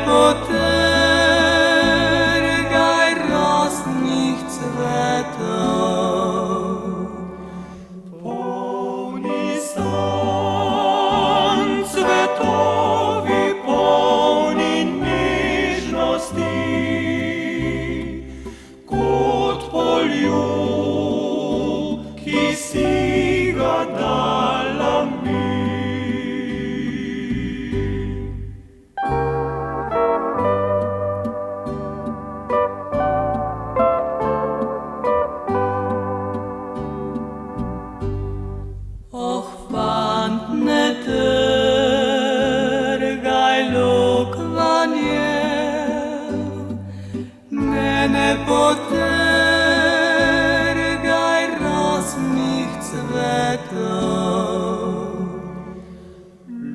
potrgaj rosnih cvetov. Polni stan cvetovi, polni nežnosti, kot poljub, ki si ga dala mi. Oh, fant, ne trgaj lokvanjev, ne potrgaj rosnih cvetov.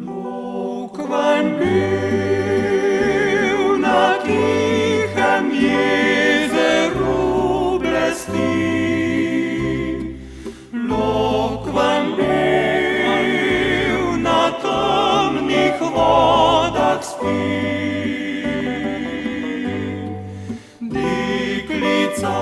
Lokvanj bil na tihem jezeru blesti, lokvanj bil na temnih vodah spi. Deklica